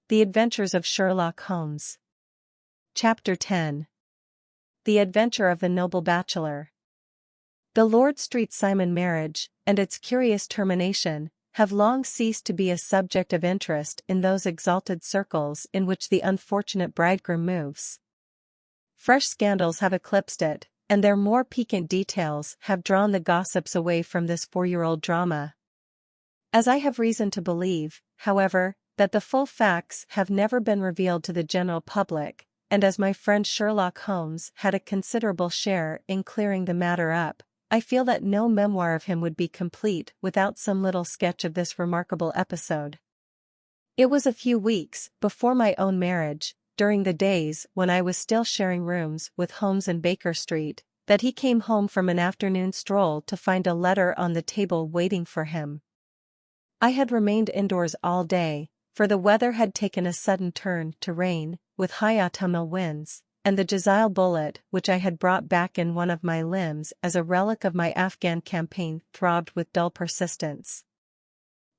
The Adventures of Sherlock Holmes. Chapter 10. The Adventure of the Noble Bachelor. The Lord Street Simon marriage, and its curious termination, have long ceased to be a subject of interest in those exalted circles in which the unfortunate bridegroom moves. Fresh scandals have eclipsed it, and their more piquant details have drawn the gossips away from this 4-year-old drama. As I have reason to believe, however, that the full facts have never been revealed to the general public, and as my friend Sherlock Holmes had a considerable share in clearing the matter up, I feel that no memoir of him would be complete without some little sketch of this remarkable episode. It was a few weeks before my own marriage, during the days when I was still sharing rooms with Holmes in Baker Street, that he came home from an afternoon stroll to find a letter on the table waiting for him. I had remained indoors all day, for the weather had taken a sudden turn to rain, with high autumnal winds, and the Jezile bullet which I had brought back in one of my limbs as a relic of my Afghan campaign throbbed with dull persistence.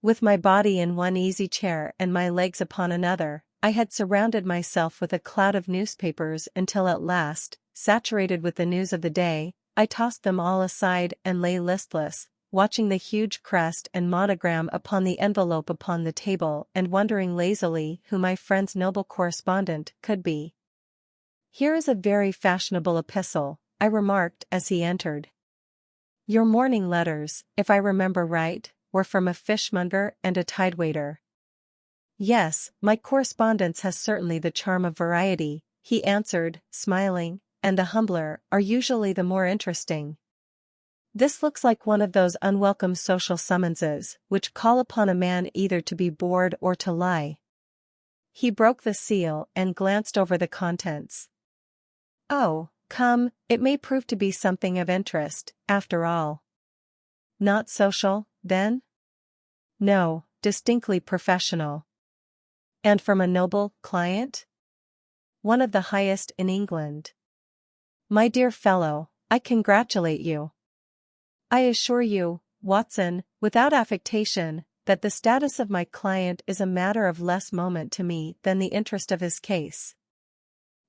With my body in one easy chair and my legs upon another, I had surrounded myself with a cloud of newspapers until at last, saturated with the news of the day, I tossed them all aside and lay listless, watching the huge crest and monogram upon the envelope upon the table and wondering lazily who my friend's noble correspondent could be. "Here is a very fashionable epistle," I remarked as he entered. "Your morning letters, if I remember right, were from a fishmonger and a tidewaiter." "Yes, my correspondence has certainly the charm of variety," he answered, smiling, "and the humbler are usually the more interesting. This looks like one of those unwelcome social summonses which call upon a man either to be bored or to lie." He broke the seal and glanced over the contents. "Oh, come, it may prove to be something of interest, after all." "Not social, then?" "No, distinctly professional." "And from a noble client?" "One of the highest in England." "My dear fellow, I congratulate you. I assure you, Watson, without affectation, that the status of my client is a matter of less moment to me than the interest of his case.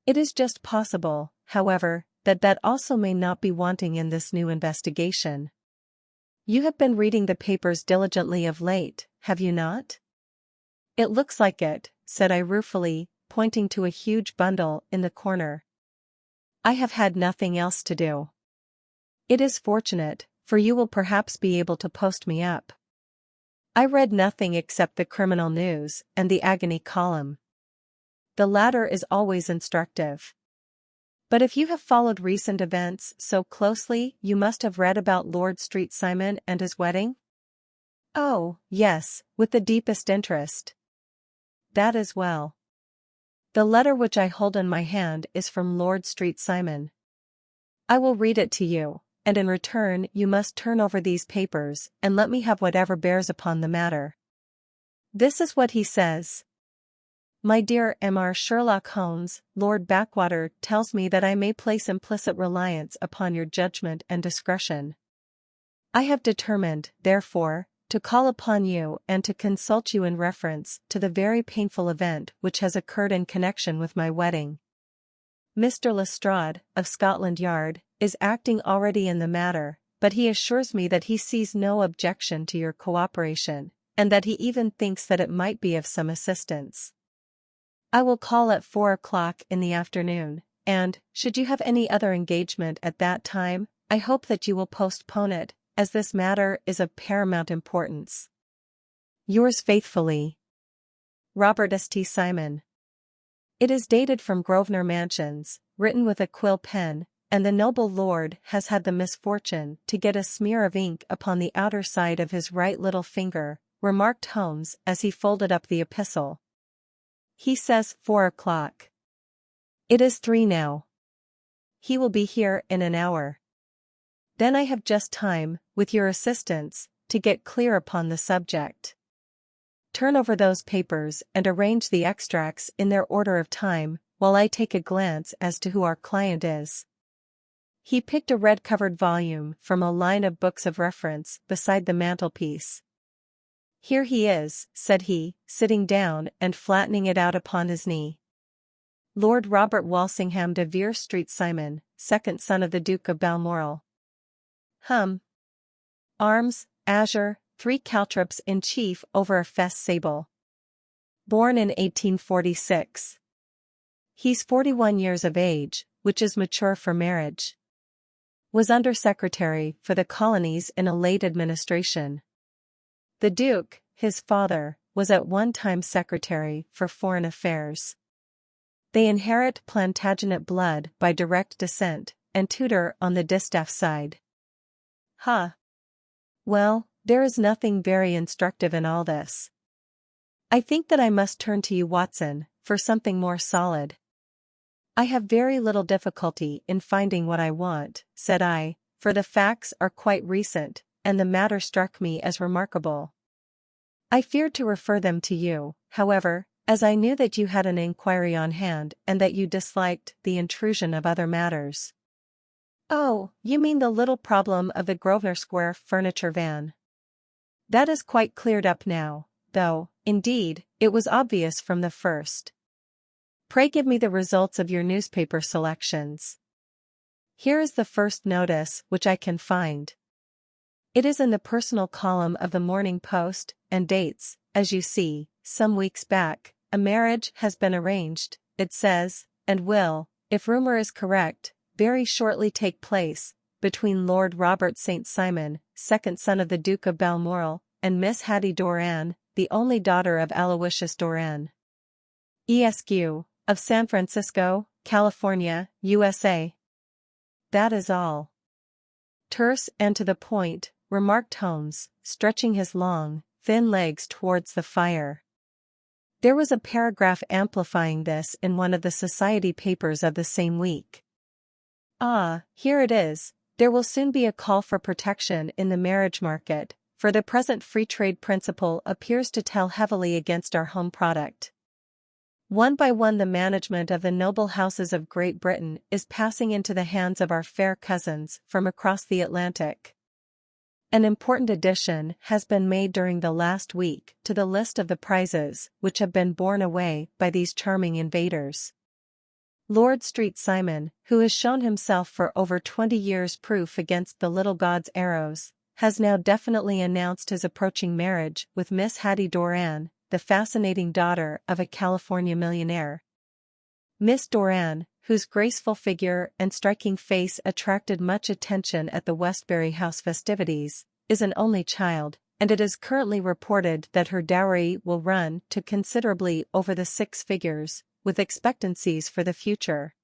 It is just possible, however, that also may not be wanting in this new investigation. You have been reading the papers diligently of late, have you not?" "It looks like it," said I ruefully, pointing to a huge bundle in the corner. "I have had nothing else to do." "It is fortunate, for you will perhaps be able to post me up." I read nothing except the criminal news and the agony column. The latter is always instructive. But if you have followed recent events so closely, you must have read about Lord Street Simon and his wedding? "Oh, yes, with the deepest interest." "That is well. The letter which I hold in my hand is from Lord Street Simon. I will read it to you, and in return you must turn over these papers and let me have whatever bears upon the matter. This is what he says. "My dear Mr. Sherlock Holmes, Lord Backwater tells me that I may place implicit reliance upon your judgment and discretion. I have determined, therefore, to call upon you and to consult you in reference to the very painful event which has occurred in connection with my wedding. Mr. Lestrade, of Scotland Yard, is acting already in the matter, but he assures me that he sees no objection to your cooperation, and that he even thinks that it might be of some assistance. I will call at 4 o'clock in the afternoon, and, should you have any other engagement at that time, I hope that you will postpone it, as this matter is of paramount importance. Yours faithfully, Robert St. Simon." It is dated from Grosvenor Mansions, written with a quill pen, and the noble lord has had the misfortune to get a smear of ink upon the outer side of his right little finger, remarked Holmes as he folded up the epistle. "He says 4 o'clock. It is 3 now. He will be here in an hour. Then I have just time, with your assistance, to get clear upon the subject. Turn over those papers and arrange the extracts in their order of time, while I take a glance as to who our client is." He picked a red-covered volume from a line of books of reference beside the mantelpiece. "Here he is," said he, sitting down and flattening it out upon his knee. "Lord Robert Walsingham de Vere Street Simon, second son of the Duke of Balmoral." Arms, azure, 3 caltrops in chief over a fess sable. Born in 1846. He's 41 years of age, which is mature for marriage. Was Under-Secretary for the Colonies in a late administration. The Duke, his father, was at one time Secretary for Foreign Affairs. They inherit Plantagenet blood by direct descent, and Tudor on the distaff side. Well, there is nothing very instructive in all this. I think that I must turn to you, Watson, for something more solid. I have very little difficulty in finding what I want, said I, for the facts are quite recent, and the matter struck me as remarkable. I feared to refer them to you, however, as I knew that you had an inquiry on hand and that you disliked the intrusion of other matters. Oh, you mean the little problem of the Grosvenor Square furniture van. That is quite cleared up now, though, indeed, it was obvious from the first. Pray give me the results of your newspaper selections. Here is the first notice which I can find. It is in the personal column of the Morning Post, and dates, as you see, some weeks back. A marriage has been arranged, it says, and will, if rumor is correct, very shortly take place, between Lord Robert St. Simon, second son of the Duke of Balmoral, and Miss Hatty Doran, the only daughter of Aloysius Doran, Esq., of San Francisco, California, USA. That is all. Terse and to the point, remarked Holmes, stretching his long, thin legs towards the fire. There was a paragraph amplifying this in one of the society papers of the same week. Ah, here it is. There will soon be a call for protection in the marriage market, for the present free trade principle appears to tell heavily against our home product. One by one the management of the noble houses of Great Britain is passing into the hands of our fair cousins from across the Atlantic. An important addition has been made during the last week to the list of the prizes which have been borne away by these charming invaders. Lord Street Simon, who has shown himself for over 20 years proof against the little god's arrows, has now definitely announced his approaching marriage with Miss Hatty Doran, the fascinating daughter of a California millionaire. Miss Doran, whose graceful figure and striking face attracted much attention at the Westbury House festivities, is an only child, and it is currently reported that her dowry will run to considerably over the 6 figures, with expectancies for the future.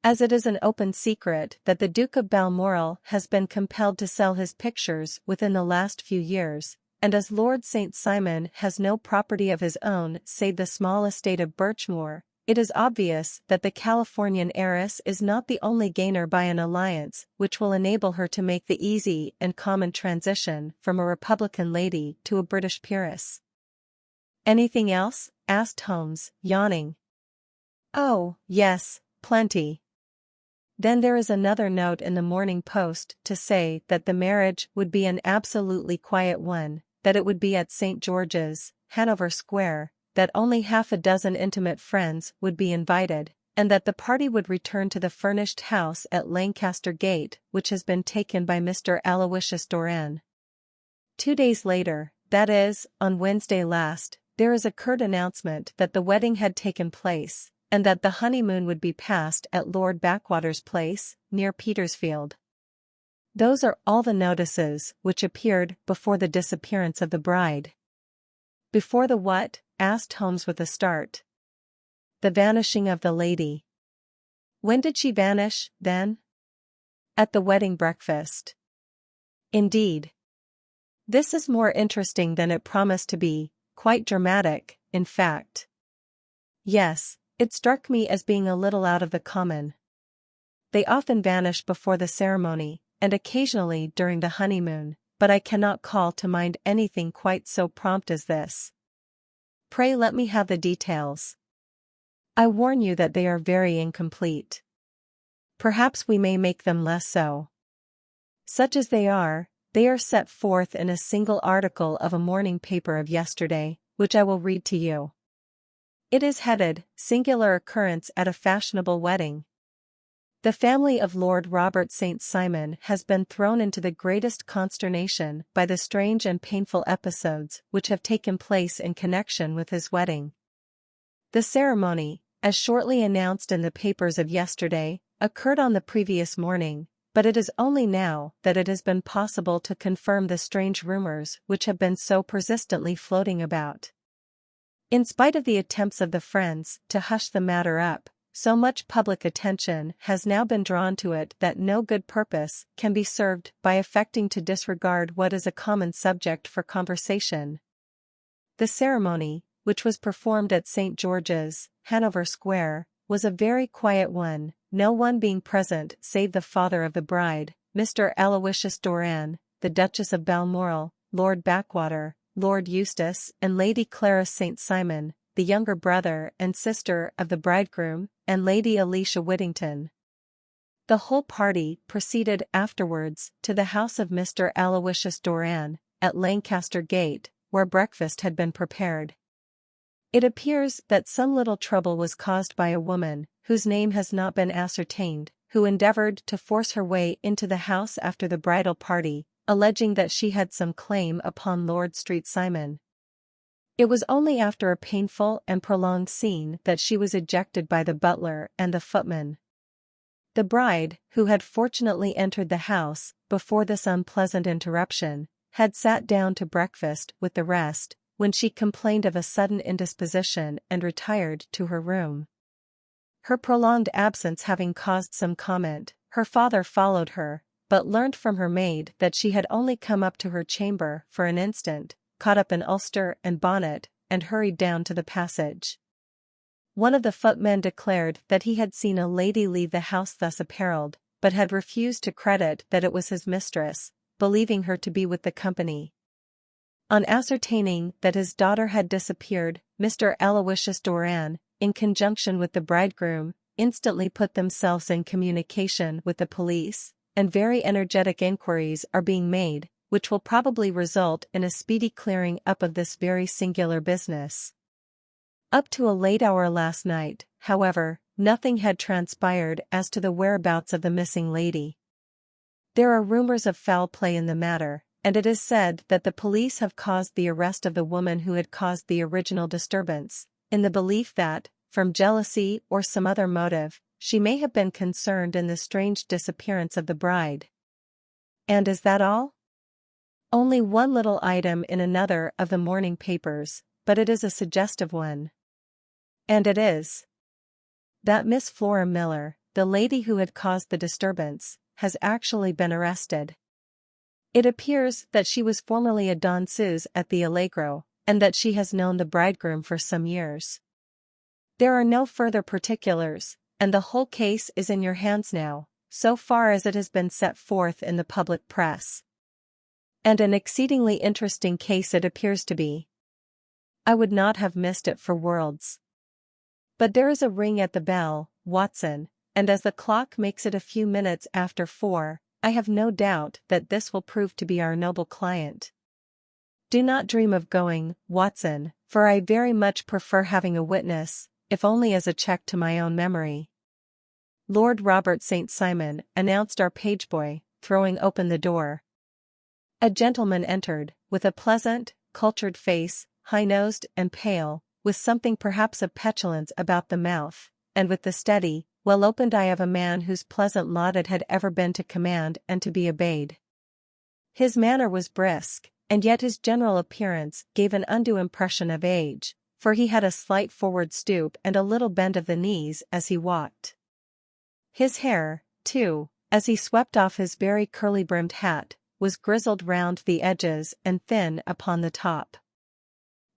As it is an open secret that the Duke of Balmoral has been compelled to sell his pictures within the last few years, and as Lord St. Simon has no property of his own save the small estate of Birchmoor, it is obvious that the Californian heiress is not the only gainer by an alliance which will enable her to make the easy and common transition from a Republican lady to a British peeress. Anything else? Asked Holmes, yawning. Oh, yes, plenty. Then there is another note in the Morning Post to say that the marriage would be an absolutely quiet one, that it would be at St. George's, Hanover Square, that only half a dozen intimate friends would be invited, and that the party would return to the furnished house at Lancaster Gate which has been taken by Mr. Aloysius Doran. 2 days later, that is, on Wednesday last, there is a curt announcement that the wedding had taken place, and that the honeymoon would be passed at Lord Backwater's place, near Petersfield. Those are all the notices which appeared before the disappearance of the bride. Before the what? Asked Holmes with a start. The vanishing of the lady. When did she vanish, then? At the wedding breakfast. Indeed. This is more interesting than it promised to be, quite dramatic, in fact. Yes, it struck me as being a little out of the common. They often vanish before the ceremony, and occasionally during the honeymoon, but I cannot call to mind anything quite so prompt as this. Pray let me have the details. I warn you that they are very incomplete. Perhaps we may make them less so. Such as they are, They are set forth in a single article of a morning paper of yesterday, which I will read to you. It is headed, "Singular Occurrence at a Fashionable Wedding." The family of Lord Robert St. Simon has been thrown into the greatest consternation by the strange and painful episodes which have taken place in connection with his wedding. The ceremony, as shortly announced in the papers of yesterday, occurred on the previous morning, but it is only now that it has been possible to confirm the strange rumors which have been so persistently floating about. In spite of the attempts of the friends to hush the matter up, so much public attention has now been drawn to it that no good purpose can be served by affecting to disregard what is a common subject for conversation. The ceremony, which was performed at St. George's, Hanover Square, was a very quiet one, no one being present save the father of the bride, Mr. Aloysius Doran, the Duchess of Balmoral, Lord Backwater, Lord Eustace and Lady Clara St. Simon, the younger brother and sister of the bridegroom, and Lady Alicia Whittington. The whole party proceeded afterwards to the house of Mr. Aloysius Doran, at Lancaster Gate, where breakfast had been prepared. It appears that some little trouble was caused by a woman, whose name has not been ascertained, who endeavored to force her way into the house after the bridal party, alleging that she had some claim upon Lord St. Simon. It was only after a painful and prolonged scene that she was ejected by the butler and the footman. The bride, who had fortunately entered the house before this unpleasant interruption, had sat down to breakfast with the rest, when she complained of a sudden indisposition and retired to her room. Her prolonged absence having caused some comment, her father followed her, but learnt from her maid that she had only come up to her chamber for an instant, caught up an ulster and bonnet, and hurried down to the passage. One of the footmen declared that he had seen a lady leave the house thus apparelled, but had refused to credit that it was his mistress, believing her to be with the company. On ascertaining that his daughter had disappeared, Mr. Aloysius Doran, in conjunction with the bridegroom, instantly put themselves in communication with the police, and very energetic inquiries are being made, which will probably result in a speedy clearing up of this very singular business. Up to a late hour last night, however, nothing had transpired as to the whereabouts of the missing lady. There are rumors of foul play in the matter, and it is said that the police have caused the arrest of the woman who had caused the original disturbance, in the belief that, from jealousy or some other motive, she may have been concerned in the strange disappearance of the bride. And is that all? Only one little item in another of the morning papers, but it is a suggestive one. And it is that Miss Flora Millar, the lady who had caused the disturbance, has actually been arrested. It appears that she was formerly a danseuse at the Allegro, and that she has known the bridegroom for some years. There are no further particulars, and the whole case is in your hands now, so far as it has been set forth in the public press. And an exceedingly interesting case it appears to be. I would not have missed it for worlds. But there is a ring at the bell, Watson, and as the clock makes it a few minutes after 4, I have no doubt that this will prove to be our noble client. Do not dream of going, Watson, for I very much prefer having a witness, if only as a check to my own memory. Lord Robert St. Simon, announced our page boy, throwing open the door. A gentleman entered, with a pleasant, cultured face, high-nosed and pale, with something perhaps of petulance about the mouth, and with the steady, well-opened eye of a man whose pleasant lot it had ever been to command and to be obeyed. His manner was brisk, and yet his general appearance gave an undue impression of age, for he had a slight forward stoop and a little bend of the knees as he walked. His hair, too, as he swept off his very curly-brimmed hat, was grizzled round the edges and thin upon the top.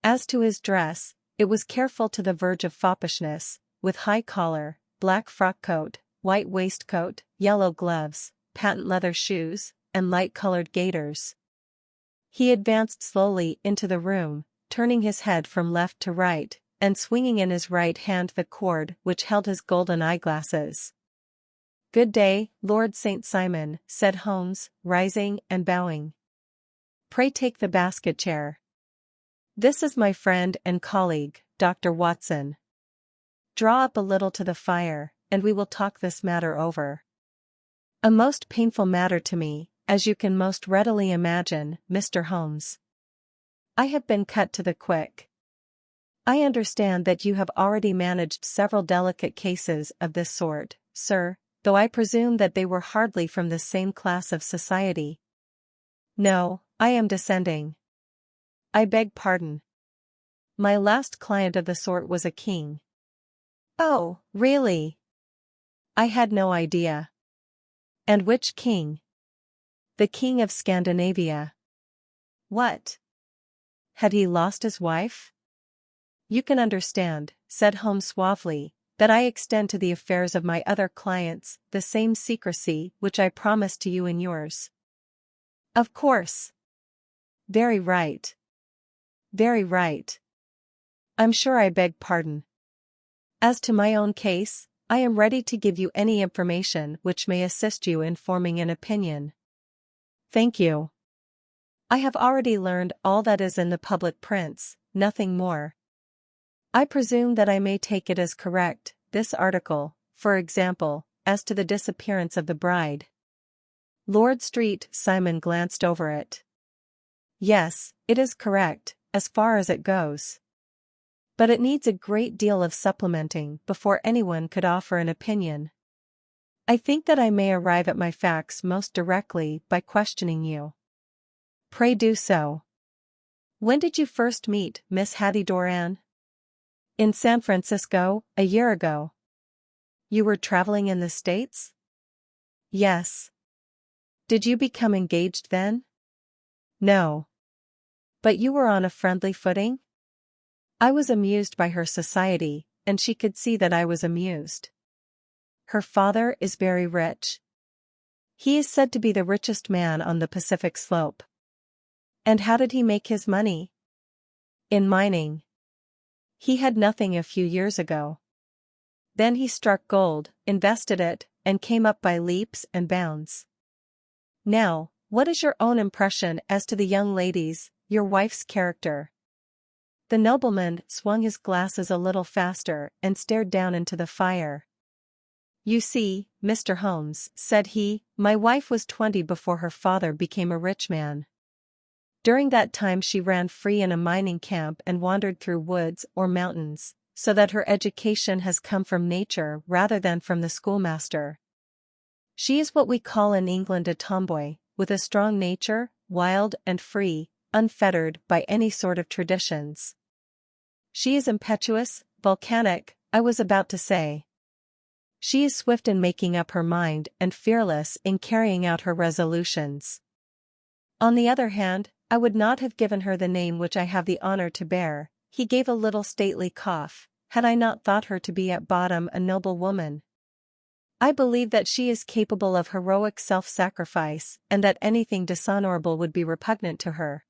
As to his dress, it was careful to the verge of foppishness, with high collar, black frock coat, white waistcoat, yellow gloves, patent leather shoes, and light-colored gaiters. He advanced slowly into the room, turning his head from left to right, and swinging in his right hand the cord which held his golden eyeglasses. "Good day, Lord St. Simon," said Holmes, rising and bowing. Pray take the basket chair. This is my friend and colleague, Dr. Watson. Draw up a little to the fire, and we will talk this matter over. A most painful matter to me, as you can most readily imagine, Mr. Holmes. I have been cut to the quick. I understand that you have already managed several delicate cases of this sort, sir, though I presume that they were hardly from the same class of society. No, I am descending. I beg pardon. My last client of the sort was a king. Oh, really? I had no idea. And which king? The king of Scandinavia. What? Had he lost his wife? You can understand, said Holmes suavely, that I extend to the affairs of my other clients the same secrecy which I promised to you in yours. Of course. Very right. Very right. I'm sure I beg pardon. As to my own case, I am ready to give you any information which may assist you in forming an opinion. Thank you. I have already learned all that is in the public prints, nothing more. I presume that I may take it as correct, this article, for example, as to the disappearance of the bride. Lord St. Simon glanced over it. Yes, it is correct, as far as it goes. But it needs a great deal of supplementing before anyone could offer an opinion. I think that I may arrive at my facts most directly by questioning you. Pray do so. When did you first meet Miss Hatty Doran? In San Francisco, a year ago. You were traveling in the States? Yes. Did you become engaged then? No. But you were on a friendly footing? I was amused by her society, and she could see that I was amused. Her father is very rich. He is said to be the richest man on the Pacific slope. And how did he make his money? In mining. He had nothing a few years ago. Then he struck gold, invested it, and came up by leaps and bounds. Now, what is your own impression as to the young lady's, your wife's character? The nobleman swung his glasses a little faster and stared down into the fire. You see, Mr. Holmes, said he, my wife was 20 before her father became a rich man. During that time she ran free in a mining camp and wandered through woods or mountains, so that her education has come from nature rather than from the schoolmaster. She is what we call in England a tomboy, with a strong nature, wild and free, unfettered by any sort of traditions. She is impetuous, volcanic, I was about to say. She is swift in making up her mind and fearless in carrying out her resolutions. On the other hand, I would not have given her the name which I have the honor to bear. He gave a little stately cough, had I not thought her to be at bottom a noble woman. I believe that she is capable of heroic self-sacrifice and that anything dishonorable would be repugnant to her.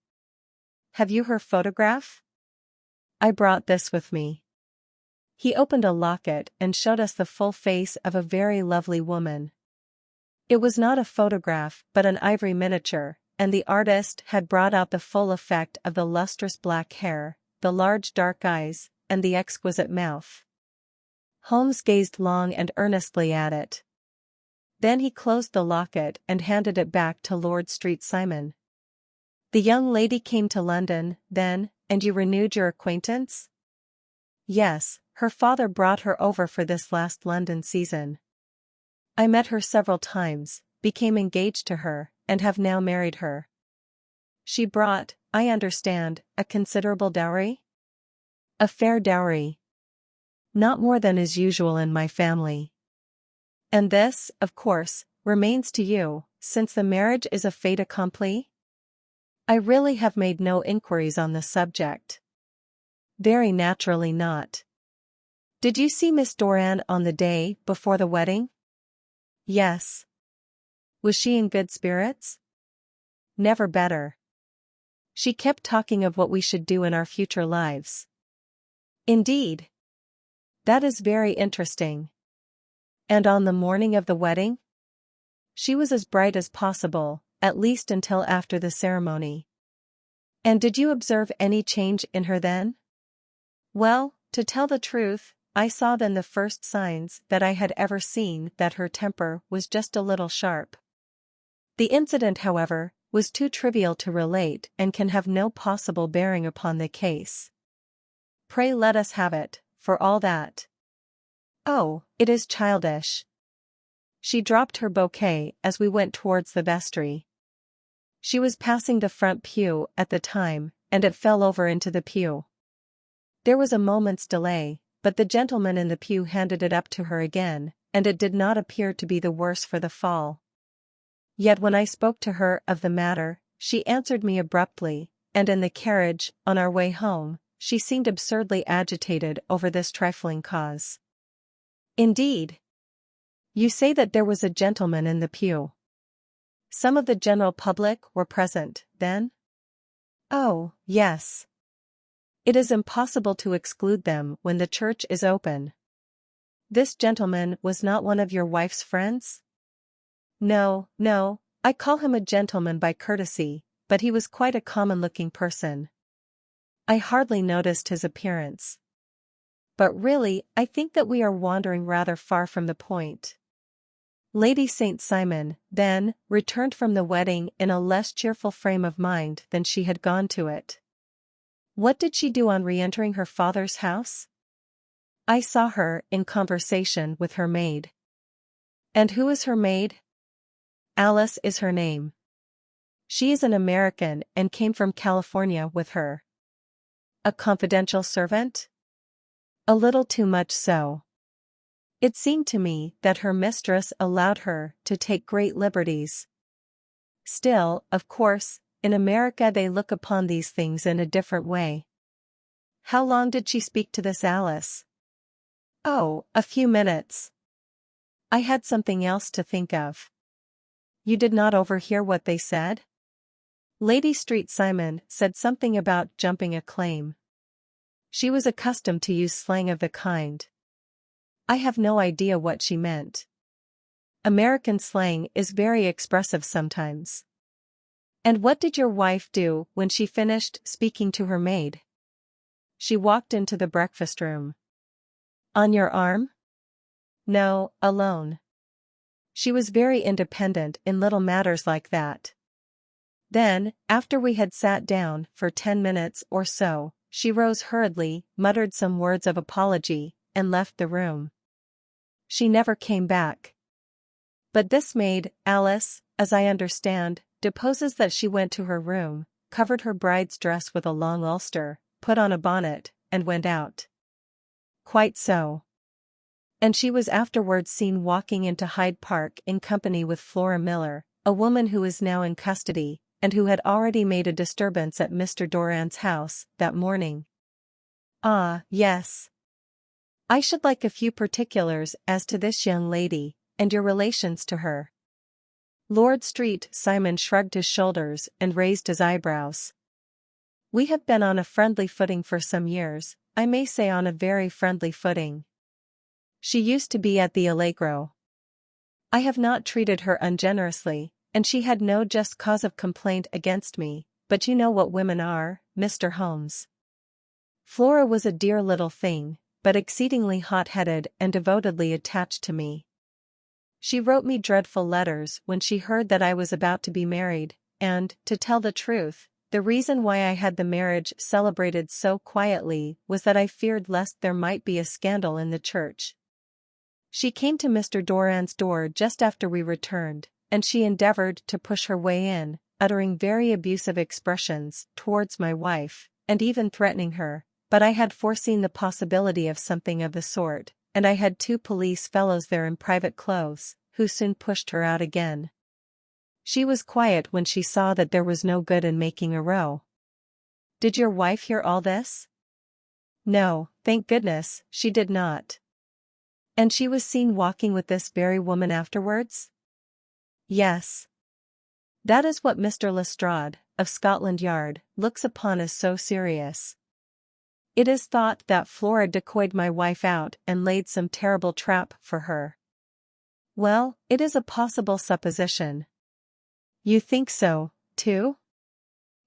Have you her photograph? I brought this with me. He opened a locket and showed us the full face of a very lovely woman. It was not a photograph but an ivory miniature, and the artist had brought out the full effect of the lustrous black hair, the large dark eyes, and the exquisite mouth. Holmes gazed long and earnestly at it. Then he closed the locket and handed it back to Lord St. Simon. The young lady came to London, then, and you renewed your acquaintance? Yes, her father brought her over for this last London season. I met her several times, became engaged to her, and have now married her. She brought, I understand, a considerable dowry? A fair dowry. Not more than is usual in my family. And this, of course, remains to you, since the marriage is a fait accompli? I really have made no inquiries on the subject. Very naturally not. Did you see Miss Doran on the day before the wedding? Yes. Was she in good spirits? Never better. She kept talking of what we should do in our future lives. Indeed. That is very interesting. And on the morning of the wedding? She was as bright as possible, at least until after the ceremony. And did you observe any change in her then? Well, to tell the truth, I saw then the first signs that I had ever seen that her temper was just a little sharp. The incident, however, was too trivial to relate and can have no possible bearing upon the case. Pray let us have it, for all that. Oh, it is childish. She dropped her bouquet as we went towards the vestry. She was passing the front pew at the time, and it fell over into the pew. There was a moment's delay, but the gentleman in the pew handed it up to her again, and it did not appear to be the worse for the fall. Yet when I spoke to her of the matter, she answered me abruptly, and in the carriage, on our way home, she seemed absurdly agitated over this trifling cause. Indeed. You say that there was a gentleman in the pew. Some of the general public were present, then? Oh, yes. It is impossible to exclude them when the church is open. This gentleman was not one of your wife's friends? No, I call him a gentleman by courtesy, but he was quite a common-looking person. I hardly noticed his appearance. But really, I think that we are wandering rather far from the point. Lady St. Simon, then, returned from the wedding in a less cheerful frame of mind than she had gone to it. What did she do on re-entering her father's house? I saw her in conversation with her maid. And who is her maid? Alice is her name. She is an American and came from California with her. A confidential servant? A little too much so. It seemed to me that her mistress allowed her to take great liberties. Still, of course, in America they look upon these things in a different way. How long did she speak to this Alice? Oh, a few minutes. I had something else to think of. You did not overhear what they said? Lady St. Simon said something about jumping a claim. She was accustomed to use slang of the kind. I have no idea what she meant. American slang is very expressive sometimes. And what did your wife do when she finished speaking to her maid? She walked into the breakfast room. On your arm? No, alone. She was very independent in little matters like that. Then, after we had sat down for 10 minutes or so, she rose hurriedly, muttered some words of apology, and left the room. She never came back. But this maid, Alice, as I understand, deposes that she went to her room, covered her bride's dress with a long ulster, put on a bonnet, and went out. Quite so. And she was afterwards seen walking into Hyde Park in company with Flora Millar, a woman who is now in custody, and who had already made a disturbance at Mr. Doran's house that morning. Ah, yes. I should like a few particulars as to this young lady, and your relations to her. Lord St. Simon shrugged his shoulders and raised his eyebrows. We have been on a friendly footing for some years, I may say on a very friendly footing. She used to be at the Allegro. I have not treated her ungenerously, and she had no just cause of complaint against me, but you know what women are, Mr. Holmes. Flora was a dear little thing, but exceedingly hot-headed and devotedly attached to me. She wrote me dreadful letters when she heard that I was about to be married, and, to tell the truth, the reason why I had the marriage celebrated so quietly was that I feared lest there might be a scandal in the church. She came to Mr. Doran's door just after we returned, and she endeavored to push her way in, uttering very abusive expressions towards my wife, and even threatening her, but I had foreseen the possibility of something of the sort, and I had 2 police fellows there in private clothes, who soon pushed her out again. She was quiet when she saw that there was no good in making a row. Did your wife hear all this? No, thank goodness, she did not. And she was seen walking with this very woman afterwards? Yes. That is what Mr. Lestrade, of Scotland Yard, looks upon as so serious. It is thought that Flora decoyed my wife out and laid some terrible trap for her. Well, it is a possible supposition. You think so, too?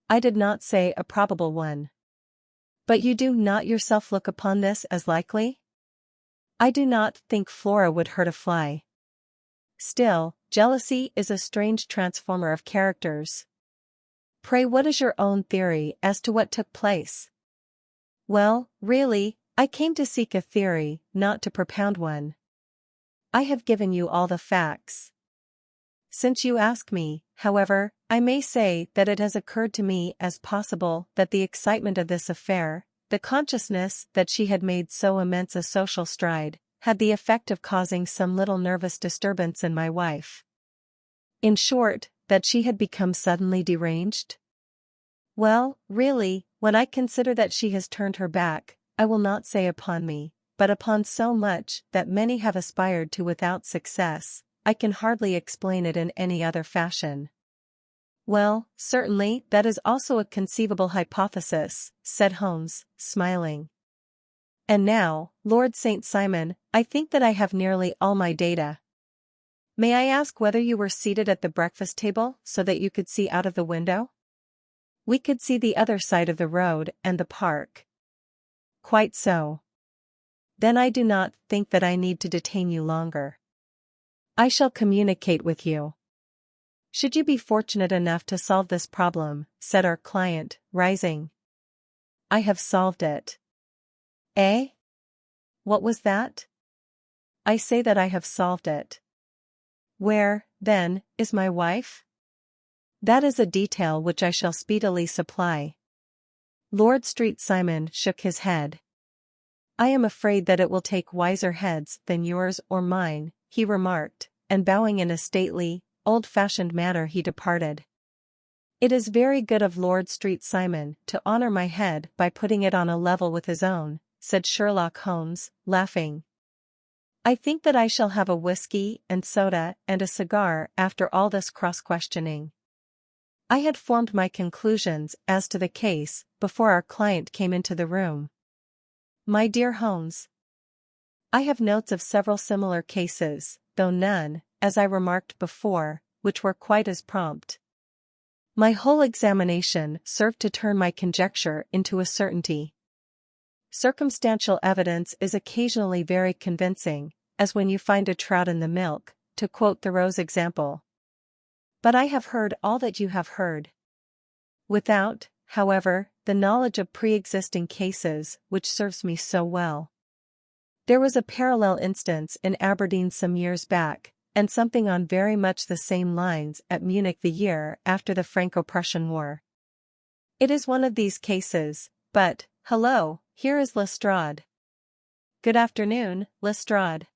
I did not say a probable one. But you do not yourself look upon this as likely? I do not think Flora would hurt a fly. Still, jealousy is a strange transformer of characters. Pray, what is your own theory as to what took place? Well, really, I came to seek a theory, not to propound one. I have given you all the facts. Since you ask me, however, I may say that it has occurred to me as possible that the excitement of this affair, the consciousness that she had made so immense a social stride, had the effect of causing some little nervous disturbance in my wife. In short, that she had become suddenly deranged? Well, really, when I consider that she has turned her back, I will not say upon me, but upon so much that many have aspired to without success, I can hardly explain it in any other fashion. Well, certainly that is also a conceivable hypothesis, said Holmes, smiling. And now, Lord St. Simon, I think that I have nearly all my data. May I ask whether you were seated at the breakfast table so that you could see out of the window? We could see the other side of the road and the park. Quite so. Then I do not think that I need to detain you longer. I shall communicate with you. Should you be fortunate enough to solve this problem, said our client, rising. I have solved it. Eh? What was that? I say that I have solved it. Where, then, is my wife? That is a detail which I shall speedily supply. Lord St. Simon shook his head. I am afraid that it will take wiser heads than yours or mine, he remarked, and bowing in a stately, old-fashioned manner he departed. It is very good of Lord St. Simon to honor my head by putting it on a level with his own, said Sherlock Holmes, laughing. I think that I shall have a whiskey and soda and a cigar after all this cross-questioning. I had formed my conclusions as to the case before our client came into the room. My dear Holmes, I have notes of several similar cases, though none, as I remarked before, which were quite as prompt. My whole examination served to turn my conjecture into a certainty. Circumstantial evidence is occasionally very convincing, as when you find a trout in the milk, to quote Thoreau's example. But I have heard all that you have heard. Without, however, the knowledge of pre-existing cases which serves me so well. There was a parallel instance in Aberdeen some years back, and something on very much the same lines at Munich the year after the Franco-Prussian War. It is one of these cases, but, hello, here is Lestrade. Good afternoon, Lestrade.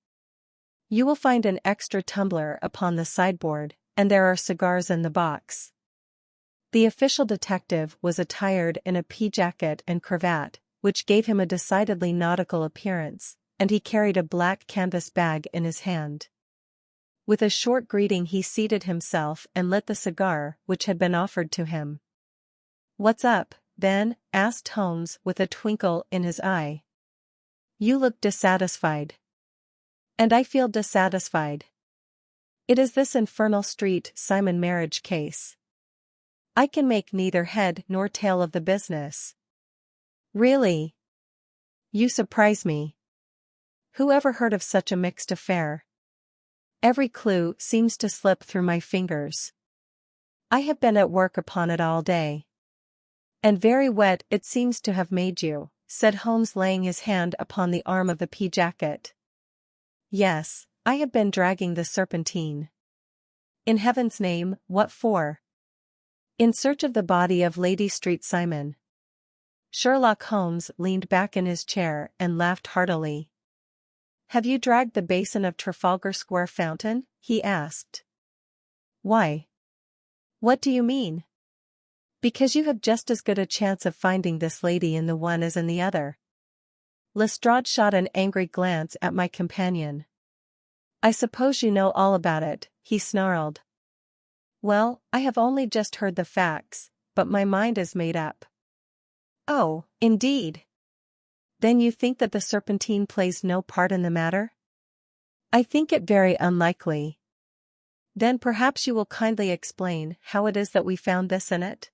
You will find an extra tumbler upon the sideboard, and there are cigars in the box. The official detective was attired in a pea jacket and cravat, which gave him a decidedly nautical appearance, and he carried a black canvas bag in his hand. With a short greeting he seated himself and lit the cigar which had been offered to him. What's up, then? Asked Holmes with a twinkle in his eye. You look dissatisfied. And I feel dissatisfied. It is this infernal St. Simon marriage case. I can make neither head nor tail of the business. Really? You surprise me. Who ever heard of such a mixed affair? Every clue seems to slip through my fingers. I have been at work upon it all day. And very wet it seems to have made you, said Holmes, laying his hand upon the arm of the pea jacket. Yes, I have been dragging the Serpentine. In heaven's name, what for? In search of the body of Lady St. Simon. Sherlock Holmes leaned back in his chair and laughed heartily. Have you dragged the basin of Trafalgar Square fountain? He asked. Why? What do you mean? Because you have just as good a chance of finding this lady in the one as in the other. Lestrade shot an angry glance at my companion. I suppose you know all about it, he snarled. Well, I have only just heard the facts, but my mind is made up. Oh, indeed. Then you think that the Serpentine plays no part in the matter? I think it very unlikely. Then perhaps you will kindly explain how it is that we found this in it?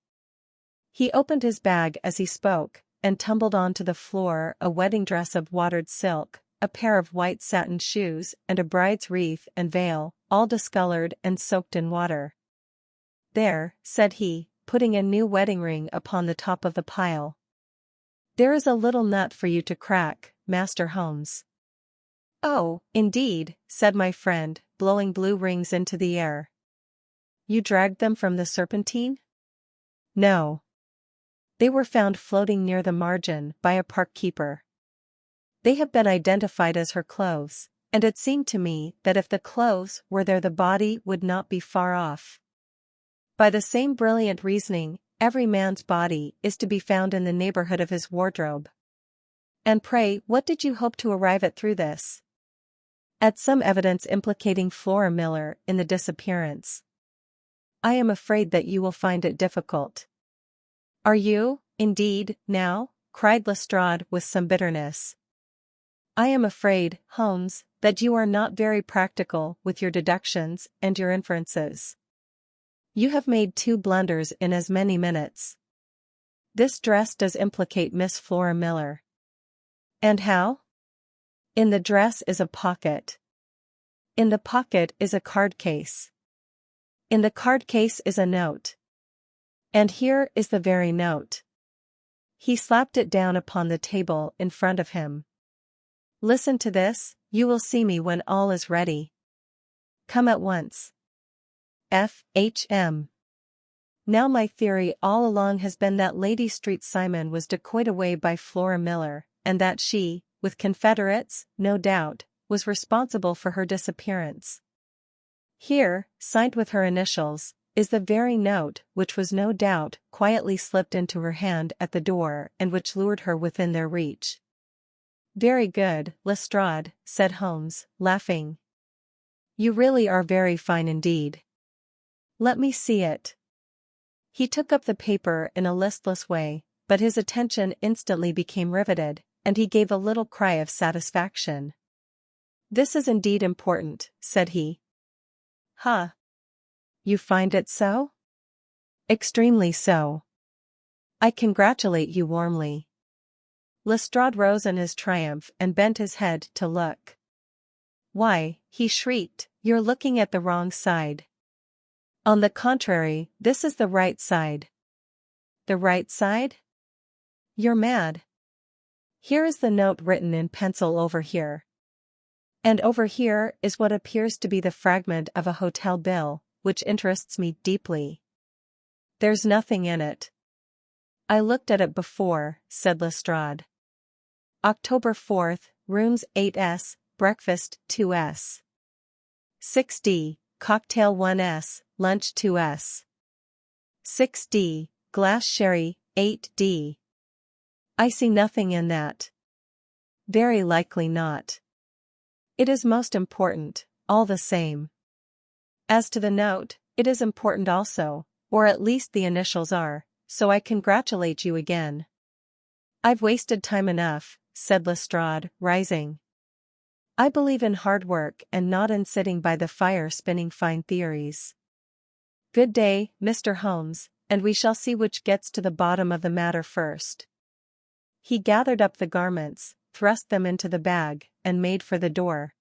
He opened his bag as he spoke, and tumbled onto the floor a wedding dress of watered silk, a pair of white satin shoes and a bride's wreath and veil, all discolored and soaked in water. "There," said he, putting a new wedding ring upon the top of the pile. "There is a little nut for you to crack, Master Holmes." "Oh, indeed," said my friend, blowing blue rings into the air. "You dragged them from the Serpentine?" "No. They were found floating near the margin by a park keeper. They have been identified as her clothes, and it seemed to me that if the clothes were there the body would not be far off. By the same brilliant reasoning, every man's body is to be found in the neighborhood of his wardrobe. And pray, what did you hope to arrive at through this?" "At some evidence implicating Flora Millar in the disappearance." "I am afraid that you will find it difficult." "Are you, indeed, now?" cried Lestrade with some bitterness. "I am afraid, Holmes, that you are not very practical with your deductions and your inferences. You have made 2 blunders in as many minutes. This dress does implicate Miss Flora Millar." "And how?" "In the dress is a pocket. In the pocket is a card case. In the card case is a note. And here is the very note." He slapped it down upon the table in front of him. "Listen to this, you will see me when all is ready. Come at once. F.H.M." Now my theory all along has been that Lady Street Simon was decoyed away by Flora Millar, and that she, with confederates, no doubt, was responsible for her disappearance. Here, signed with her initials, is the very note which was no doubt quietly slipped into her hand at the door and which lured her within their reach. "Very good, Lestrade," said Holmes, laughing. "You really are very fine indeed. Let me see it." He took up the paper in a listless way, but his attention instantly became riveted, and he gave a little cry of satisfaction. "This is indeed important," said he. "Huh? You find it so?" "Extremely so. I congratulate you warmly." Lestrade rose in his triumph and bent his head to look. "Why," he shrieked, "you're looking at the wrong side. On the contrary, this is the right side." "The right side? You're mad. Here is the note written in pencil over here. And over here is what appears to be the fragment of a hotel bill, which interests me deeply. There's nothing in it." "I looked at it before," said Lestrade. "October 4th, rooms 8S, breakfast 2S. 6D, cocktail 1S, lunch 2S. 6D, glass sherry 8D. I see nothing in that." "Very likely not. It is most important, all the same. As to the note, it is important also, or at least the initials are, so I congratulate you again." "I've wasted time enough," said Lestrade, rising. "I believe in hard work and not in sitting by the fire spinning fine theories. Good day, Mr. Holmes, and we shall see which gets to the bottom of the matter first." He gathered up the garments, thrust them into the bag, and made for the door.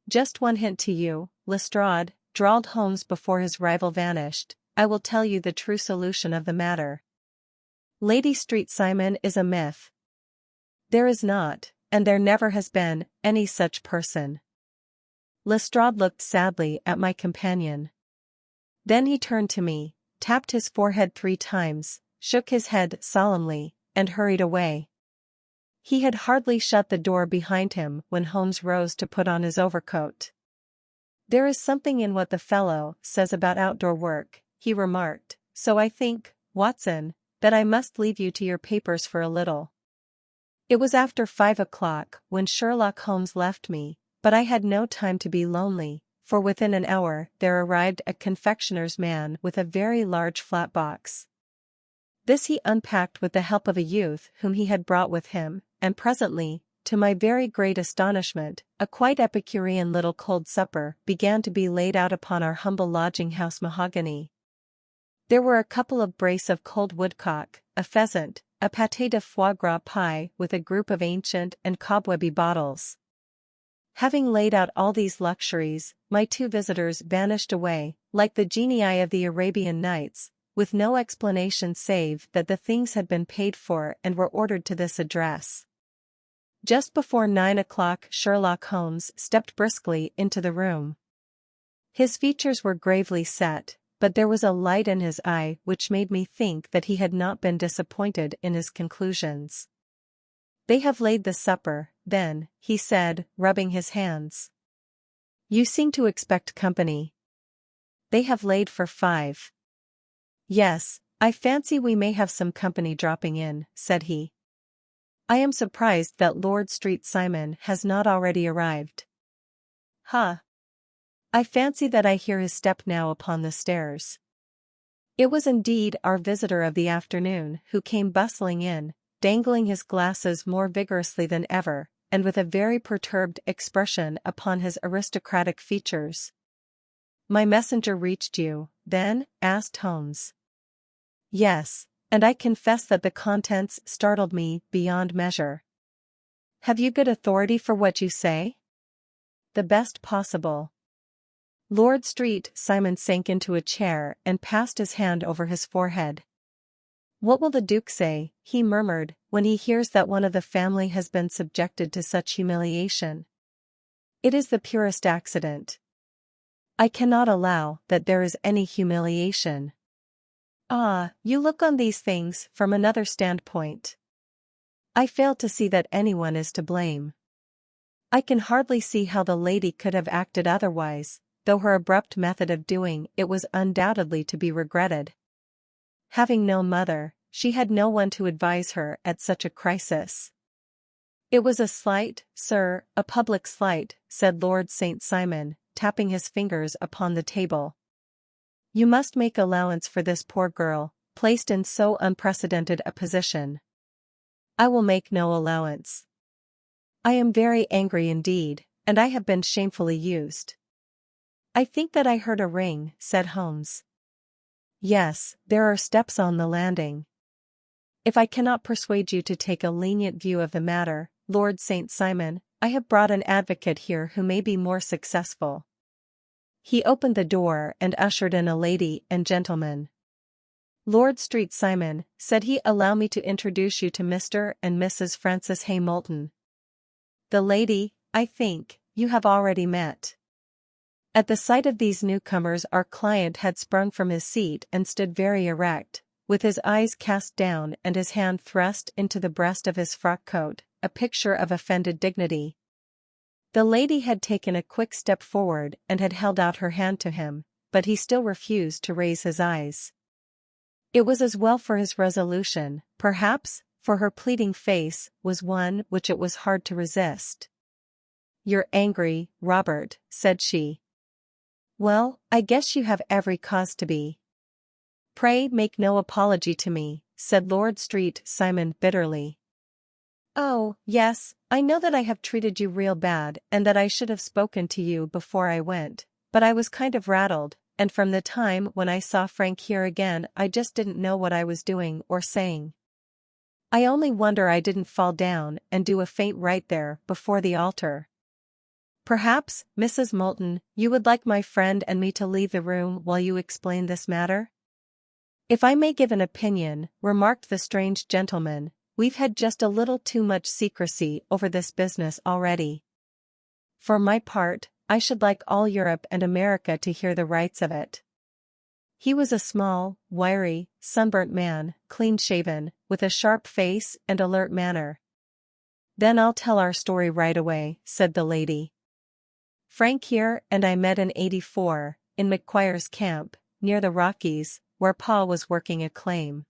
"Just one hint to you, Lestrade," drawled Holmes before his rival vanished, "I will tell you the true solution of the matter. Lady Street Simon is a myth. There is not, and there never has been, any such person." Lestrade looked sadly at my companion. Then he turned to me, tapped his forehead 3 times, shook his head solemnly, and hurried away. He had hardly shut the door behind him when Holmes rose to put on his overcoat. "There is something in what the fellow says about outdoor work," he remarked, "so I think, Watson, that I must leave you to your papers for a little." It was after 5 o'clock when Sherlock Holmes left me, but I had no time to be lonely, for within an hour there arrived a confectioner's man with a very large flat box. This he unpacked with the help of a youth whom he had brought with him, and presently, to my very great astonishment, a quite epicurean little cold supper began to be laid out upon our humble lodging-house mahogany. There were a couple of brace of cold woodcock, a pheasant, a pâté de foie gras pie with a group of ancient and cobwebby bottles. Having laid out all these luxuries, my two visitors vanished away, like the genii of the Arabian Nights, with no explanation save that the things had been paid for and were ordered to this address. Just before 9 o'clock Sherlock Holmes stepped briskly into the room. His features were gravely set, but there was a light in his eye which made me think that he had not been disappointed in his conclusions. "They have laid the supper, then," he said, rubbing his hands. "You seem to expect company." "They have laid for 5. "Yes, I fancy we may have some company dropping in," said he. "I am surprised that Lord Street Simon has not already arrived." "Huh. I fancy that I hear his step now upon the stairs." It was indeed our visitor of the afternoon who came bustling in, dangling his glasses more vigorously than ever, and with a very perturbed expression upon his aristocratic features. "My messenger reached you, then?" asked Holmes. "Yes, and I confess that the contents startled me beyond measure." "Have you good authority for what you say?" "The best possible." Lord Street Simon sank into a chair and passed his hand over his forehead. "What will the Duke say," he murmured, "when he hears that one of the family has been subjected to such humiliation? It is the purest accident. I cannot allow that there is any humiliation." "Ah, you look on these things from another standpoint." "I fail to see that anyone is to blame. I can hardly see how the lady could have acted otherwise, though her abrupt method of doing it was undoubtedly to be regretted. Having no mother, she had no one to advise her at such a crisis." "It was a slight, sir, a public slight," said Lord St. Simon, tapping his fingers upon the table. "You must make allowance for this poor girl, placed in so unprecedented a position." "I will make no allowance. I am very angry indeed, and I have been shamefully used." "I think that I heard a ring," said Holmes. "Yes, there are steps on the landing." "If I cannot persuade you to take a lenient view of the matter, Lord St. Simon, I have brought an advocate here who may be more successful." He opened the door and ushered in a lady and gentleman. "Lord Street Simon," said he, "allow me to introduce you to Mr. and Mrs. Francis Moulton. The lady, I think, you have already met." At the sight of these newcomers our client had sprung from his seat and stood very erect, with his eyes cast down and his hand thrust into the breast of his frock coat, a picture of offended dignity. The lady had taken a quick step forward and had held out her hand to him, but he still refused to raise his eyes. It was as well for his resolution, perhaps, for her pleading face was one which it was hard to resist. "You're angry, Robert," said she. "Well, I guess you have every cause to be." "Pray make no apology to me," said Lord Street Simon bitterly. "Oh, yes, I know that I have treated you real bad and that I should have spoken to you before I went, but I was kind of rattled, and from the time when I saw Frank here again I just didn't know what I was doing or saying. I only wonder I didn't fall down and do a faint right there before the altar." "Perhaps, Mrs. Moulton, you would like my friend and me to leave the room while you explain this matter?" "If I may give an opinion," remarked the strange gentleman, "we've had just a little too much secrecy over this business already. For my part, I should like all Europe and America to hear the rights of it." He was a small, wiry, sunburnt man, clean-shaven, with a sharp face and alert manner. "Then I'll tell our story right away," said the lady. "Frank here and I met in '84, in McQuire's camp, near the Rockies, where Pa was working a claim.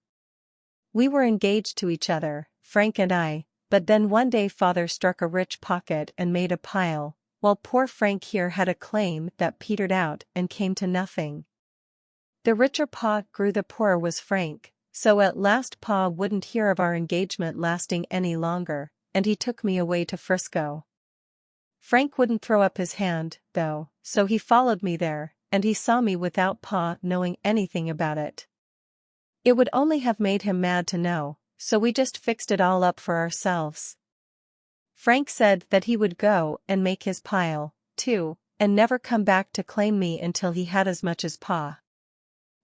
We were engaged to each other, Frank and I, but then one day Father struck a rich pocket and made a pile, while poor Frank here had a claim that petered out and came to nothing. The richer Pa grew, the poorer was Frank, so at last Pa wouldn't hear of our engagement lasting any longer, and he took me away to Frisco. Frank wouldn't throw up his hand, though, so he followed me there, and he saw me without Pa knowing anything about it. It would only have made him mad to know, so we just fixed it all up for ourselves. Frank said that he would go and make his pile, too, and never come back to claim me until he had as much as Pa.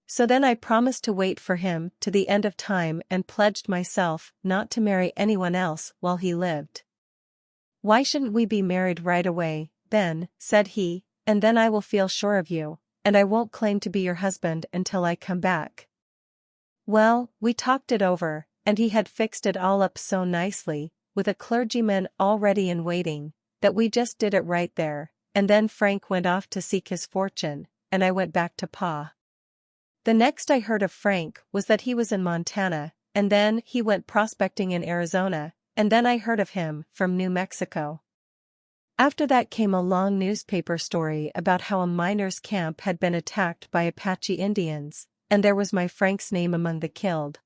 So then I promised to wait for him to the end of time and pledged myself not to marry anyone else while he lived. "Why shouldn't we be married right away, then," said he, "and then I will feel sure of you, and I won't claim to be your husband until I come back." Well, we talked it over, and he had fixed it all up so nicely, with a clergyman already in waiting, that we just did it right there, and then Frank went off to seek his fortune, and I went back to Pa. The next I heard of Frank was that he was in Montana, and then he went prospecting in Arizona, and then I heard of him from New Mexico. After that came a long newspaper story about how a miners' camp had been attacked by Apache Indians, and there was my Frank's name among the killed.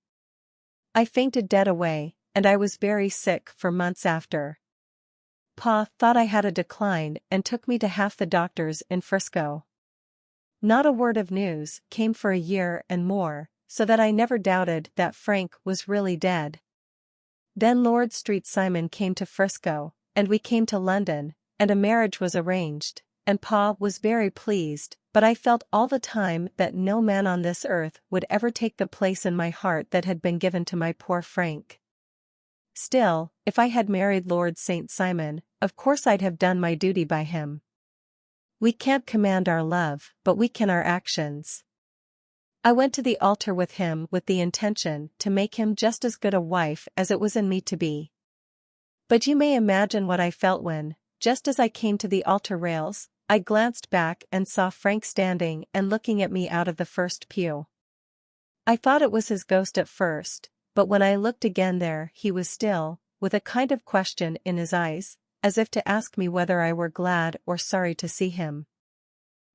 I fainted dead away, and I was very sick for months after. Pa thought I had a decline and took me to half the doctors in Frisco. Not a word of news came for a year and more, so that I never doubted that Frank was really dead. Then Lord Street Simon came to Frisco, and we came to London, and a marriage was arranged, and Pa was very pleased, but I felt all the time that no man on this earth would ever take the place in my heart that had been given to my poor Frank. Still, if I had married Lord St. Simon, of course I'd have done my duty by him. We can't command our love, but we can our actions. I went to the altar with him with the intention to make him just as good a wife as it was in me to be. But you may imagine what I felt when, just as I came to the altar rails, I glanced back and saw Frank standing and looking at me out of the first pew. I thought it was his ghost at first, but when I looked again there he was still, with a kind of question in his eyes, as if to ask me whether I were glad or sorry to see him.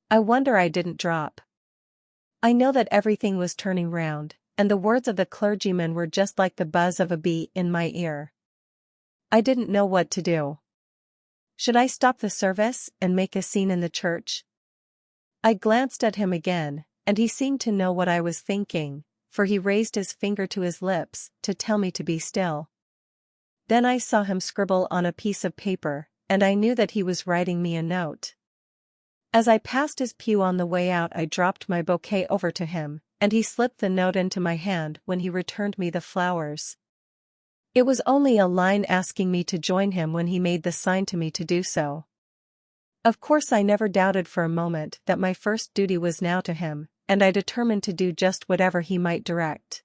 I wonder I didn't drop. I know that everything was turning round, and the words of the clergyman were just like the buzz of a bee in my ear. I didn't know what to do. Should I stop the service and make a scene in the church? I glanced at him again, and he seemed to know what I was thinking, for he raised his finger to his lips to tell me to be still. Then I saw him scribble on a piece of paper, and I knew that he was writing me a note. As I passed his pew on the way out I dropped my bouquet over to him, and he slipped the note into my hand when he returned me the flowers. It was only a line asking me to join him when he made the sign to me to do so. Of course I never doubted for a moment that my first duty was now to him, and I determined to do just whatever he might direct.